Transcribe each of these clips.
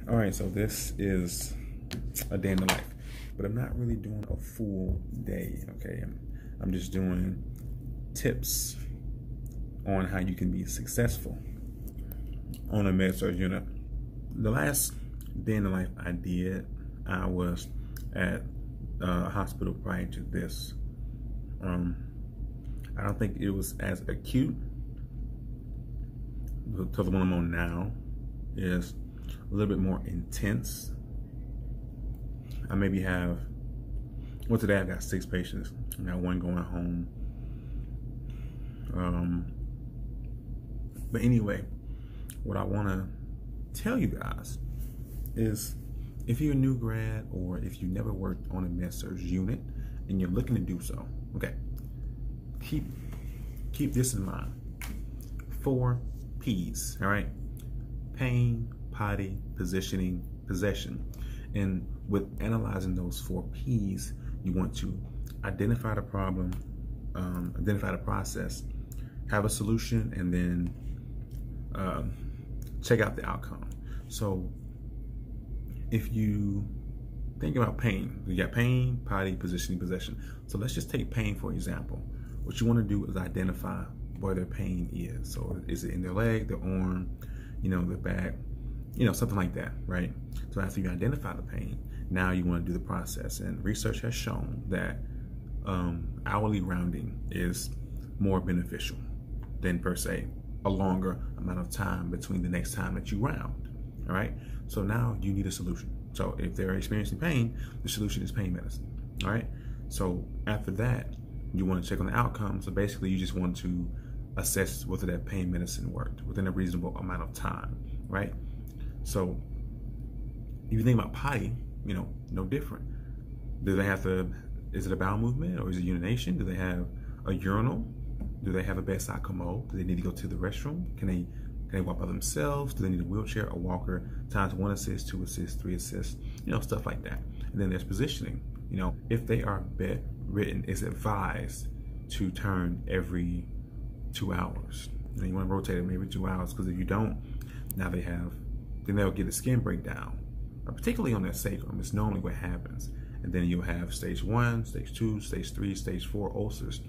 All right, so this is a day in the life, but I'm not really doing a full day, okay? I'm just doing tips on how you can be successful on a med-surg unit. The last day in the life I was at a hospital prior to this. I don't think it was as acute. So the one I'm on now is a little bit more intense. I maybe have, well, today I've got 6 patients. I got 1 going home. But anyway, what I want to tell you guys is, if you're a new grad or if you never worked on a med-surg unit and you're looking to do so, okay, keep this in mind. 4 P's, all right? Pain, potty, positioning, possession. And with analyzing those 4 P's, you want to identify the problem, identify the process, have a solution, and then check out the outcome. So if you think about pain, you got pain, potty, positioning, possession. So let's just take pain for example. What you want to do is identify where their pain is. So is it in their leg, their arm, their back, something like that, right? So after you identify the pain, now you want to do the process. And research has shown that hourly rounding is more beneficial than, per se, a longer amount of time between the next time that you round, all right? So now you need a solution. So if they're experiencing pain, the solution is pain medicine, all right? So after that, you want to check on the outcome. So basically you just want to assess whether that pain medicine worked within a reasonable amount of time, right? So if you think about potty, no different. Do they have to, is it a bowel movement or is it urination? Do they have a urinal? Do they have a bedside commode? Do they need to go to the restroom? Can they walk by themselves? Do they need a wheelchair, a walker? Times 1 assist, 2 assist, 3 assist, stuff like that. And then there's positioning. If they are bedridden, it's advised to turn every 2 hours. You want to rotate them every 2 hours, because if you don't, now then they'll get a skin breakdown, particularly on their sacrum. It's normally what happens. And then you'll have stage 1, stage 2, stage 3, stage 4 ulcers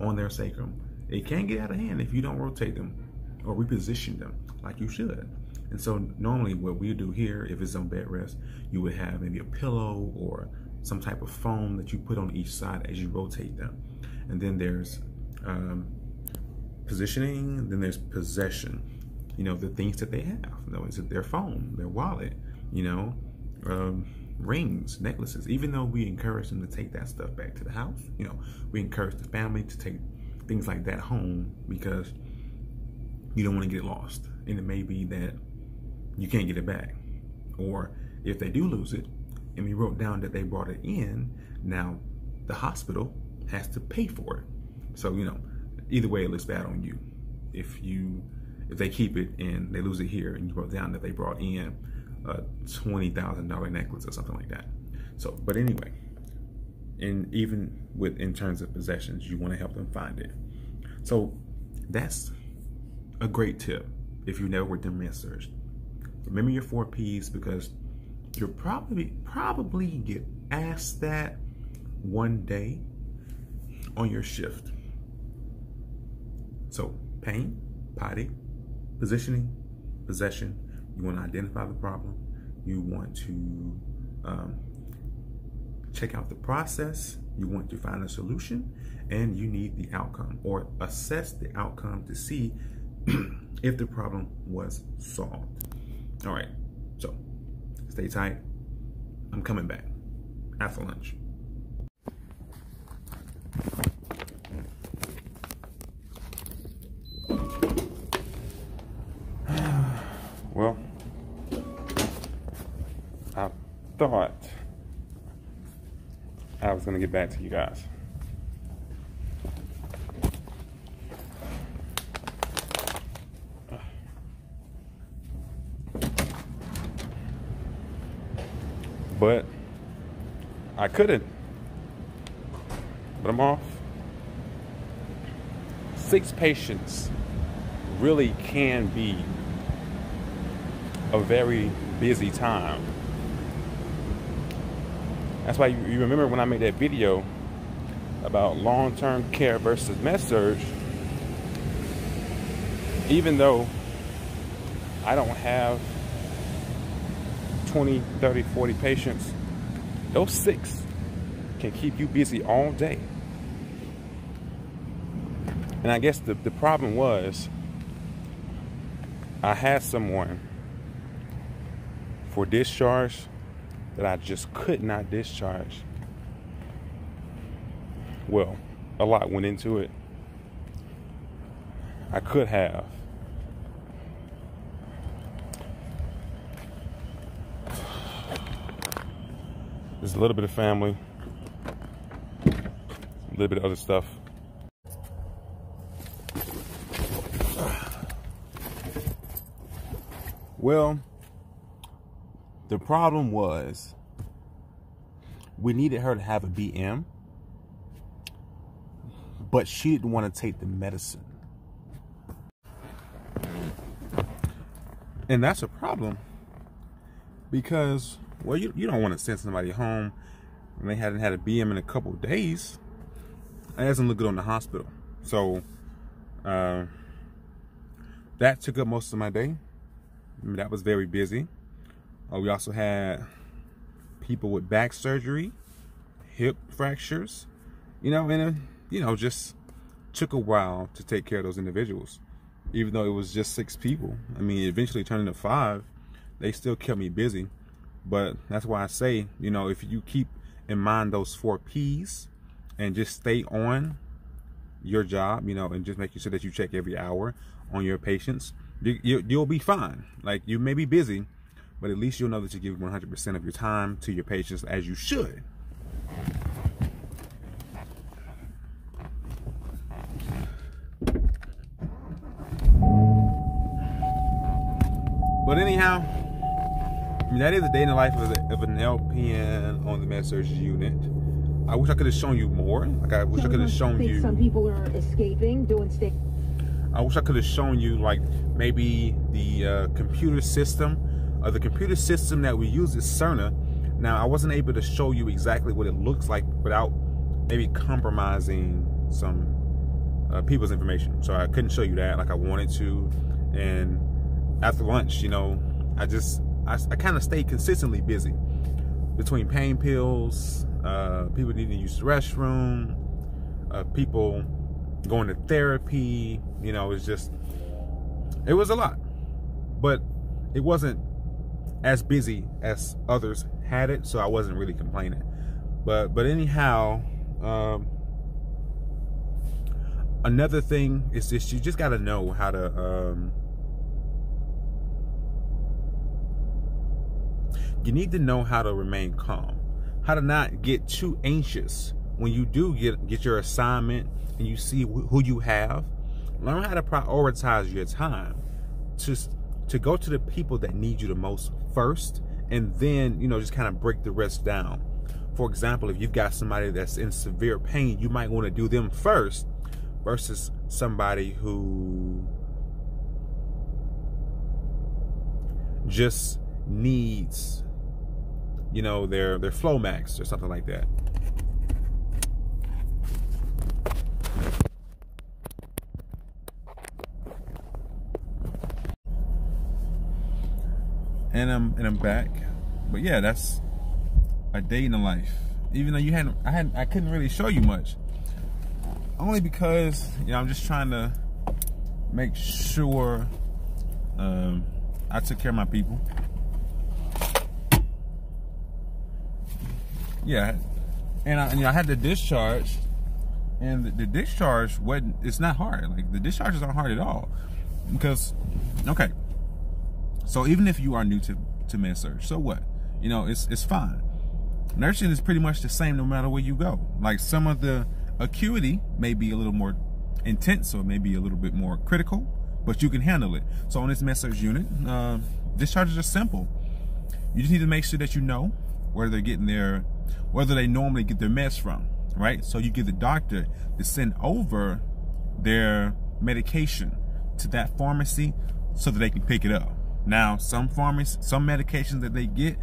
on their sacrum. It can get out of hand if you don't rotate them or reposition them like you should. And so normally what we do here, if it's on bed rest, you would have maybe a pillow or some type of foam that you put on each side as you rotate them. And then there's positioning, then there's possession. The things that they have. Is it their phone, their wallet, rings, necklaces. Even though we encourage them to take that stuff back to the house, we encourage the family to take things like that home, because you don't want to get it lost. And it may be that you can't get it back. Or if they do lose it, and we wrote down that they brought it in, now the hospital has to pay for it. So, either way, it looks bad on you. If they keep it and they lose it here, and you wrote down that they brought in a $20,000 necklace or something like that. So, but anyway, and even in terms of possessions, you want to help them find it. So that's a great tip if you never worked in med-surg. Remember your 4 P's, because you'll probably get asked that one day on your shift. So pain, potty, positioning, possession. You want to identify the problem. You want to check out the process. You want to find a solution, and you need the outcome, or assess the outcome to see if the problem was solved. All right, so stay tight. I'm coming back after lunch. Well, I thought I was going to get back to you guys. But I couldn't. But I'm off. 6 patients really can be a very busy time. That's why you remember when I made that video about long-term care versus med-surg. Even though I don't have 20, 30, 40 patients, those 6 can keep you busy all day. And I guess the problem was I had someone for discharge that I just could not discharge. Well, a lot went into it. I could have. There's a little bit of family, a little bit of other stuff. Well, the problem was we needed her to have a BM, but she didn't want to take the medicine. And that's a problem because, well, you don't want to send somebody home when they hadn't had a BM in a couple of days. That doesn't look good on the hospital. So that took up most of my day. I mean, that was very busy. We also had people with back surgery, hip fractures, and just took a while to take care of those individuals. Even though it was just 6 people, I mean, eventually turned into 5, they still kept me busy. But that's why I say, if you keep in mind those 4 P's and just stay on your job, and just making sure that you check every hour on your patients, you'll be fine. Like, you may be busy, but at least you'll know that you give 100% of your time to your patients, as you should. But anyhow, that is a day in the life of an LPN on the med-surg unit. I wish I could have shown you more. Like, I wish I could have shown you. Some people are escaping, doing stay. I wish I could have shown you, like, maybe the computer system, or the computer system that we use is Cerner. Now, I wasn't able to show you exactly what it looks like without maybe compromising some people's information. So I couldn't show you that like I wanted to. And after lunch, I kind of stayed consistently busy between pain pills, people needing to use the restroom, people going to therapy. It was a lot, but it wasn't as busy as others had it, so I wasn't really complaining. But anyhow, another thing is this: you just got to know how to. You need to know how to remain calm, how to not get too anxious when you do get your assignment and you see who you have. Learn how to prioritize your time to go to the people that need you the most first, and then just kind of break the rest down. For example, if you've got somebody that's in severe pain, you might want to do them first versus somebody who just needs their Flomax or something like that. And I'm back. But yeah, that's a day in the life. Even though I couldn't really show you much, only because I'm just trying to make sure I took care of my people. Yeah, and I had the discharge, and the discharge it's not hard. Like, the discharges aren't hard at all, because okay, so even if you are new to med-surg, so what? It's fine. Nursing is pretty much the same no matter where you go. Like, some of the acuity may be a little more intense or maybe a little bit more critical, but you can handle it. So on this med-surg unit, discharges are simple. You just need to make sure that you know where they normally get their meds from, right? So you get the doctor to send over their medication to that pharmacy so that they can pick it up. Now, some pharmacies, some medications that they get,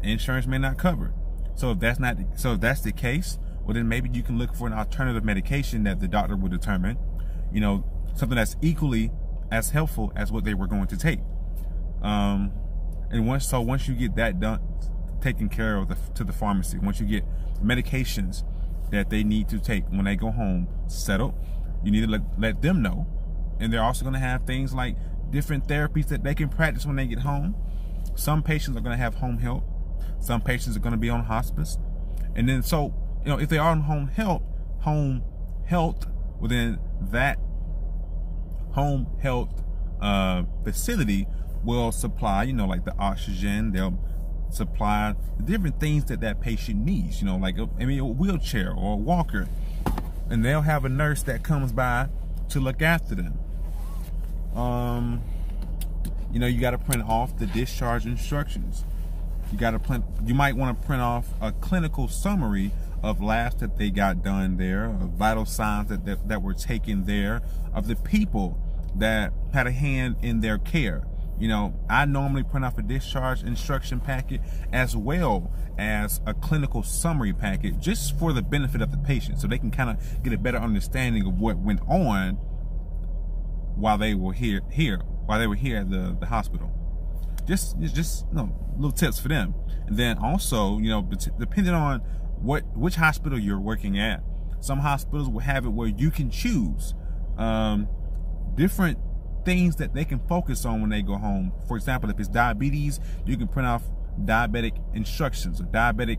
insurance may not cover. So if that's the case, well then maybe you can look for an alternative medication that the doctor will determine, you know, something that's equally as helpful as what they were going to take. And once you get that done, taken care of to the pharmacy, once you get medications that they need to take when they go home settled, you need to let them know. And they're also going to have things like different therapies that they can practice when they get home. Some patients are going to have home health. Some patients are going to be on hospice. And then, so, you know, if they are on home health, well then that home health facility will supply, you know, like the oxygen. They'll supply the different things that patient needs, you know, like a wheelchair or a walker. And they'll have a nurse that comes by to look after them. You know, you got to print off the discharge instructions. You might want to print off a clinical summary of labs that they got done there, of vital signs that were taken there, of the people that had a hand in their care. You know, I normally print off a discharge instruction packet as well as a clinical summary packet, just for the benefit of the patient, so they can kind of get a better understanding of what went on while they were here at the hospital. Just you know, little tips for them. And then also, you know, depending on which hospital you're working at, some hospitals will have it where you can choose different things that they can focus on when they go home. For example, if it's diabetes, you can print off diabetic instructions or diabetic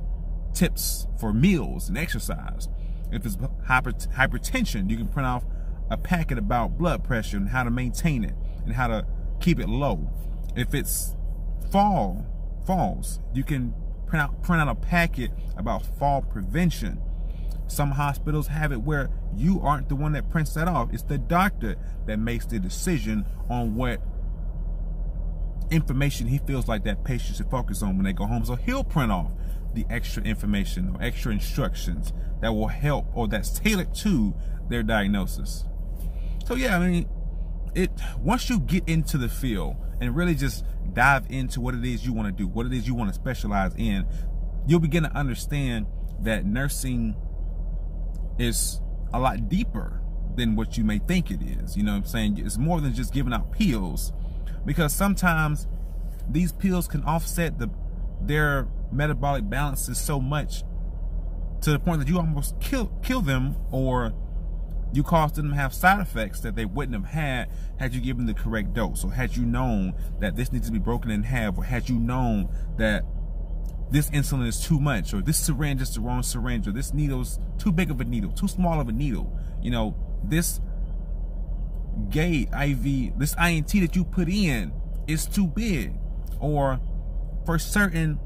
tips for meals and exercise. If it's hypertension, you can print off a packet about blood pressure and how to maintain it and how to keep it low. If it's falls, you can print out a packet about fall prevention. Some hospitals have it where you aren't the one that prints that off. It's the doctor that makes the decision on what information he feels like that patient should focus on when they go home. So he'll print off the extra information or extra instructions that will help, or that's tailored to their diagnosis. So yeah, I mean, once you get into the field and really just dive into what it is you want to do, what it is you want to specialize in, you'll begin to understand that nursing is a lot deeper than what you may think it is. You know what I'm saying? It's more than just giving out pills, because sometimes these pills can offset their metabolic balances so much to the point that you almost kill them, or you cause them to have side effects that they wouldn't have had you given the correct dose, or had you known that this needs to be broken in half, or had you known that this insulin is too much, or this syringe is the wrong syringe, or this needle's too big of a needle, too small of a needle. You know, this gate IV, this INT that you put in is too big, or for certain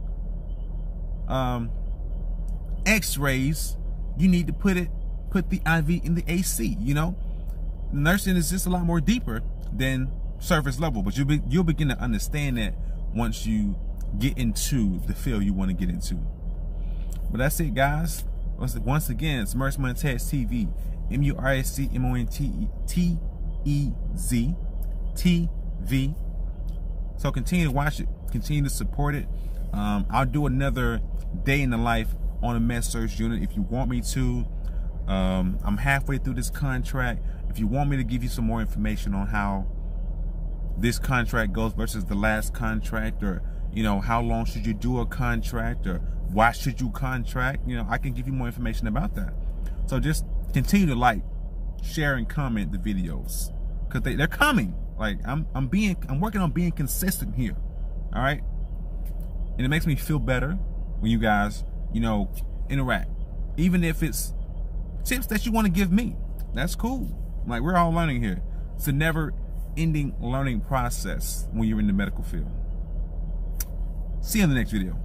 x-rays, you need to put the IV in the AC. You know, nursing is just a lot more deeper than surface level, but you'll begin to understand that once you get into the field you want to get into. But that's it, guys. Once again, it's Merce Montez TV, MURSCMONTEZ TV. So continue to watch it, continue to support it. I'll do another day in the life on a med surg unit if you want me to. I'm halfway through this contract. If you want me to give you some more information on how this contract goes versus the last contract, or you know, how long should you do a contract, or why should you contract, you know, I can give you more information about that. So just continue to like, share, and comment the videos, because they're coming. Like I'm working on being consistent here. All right, and it makes me feel better when you guys, you know, interact, even if it's tips that you want to give me. That's cool. Like, we're all learning here. It's a never-ending learning process when you're in the medical field. See you in the next video.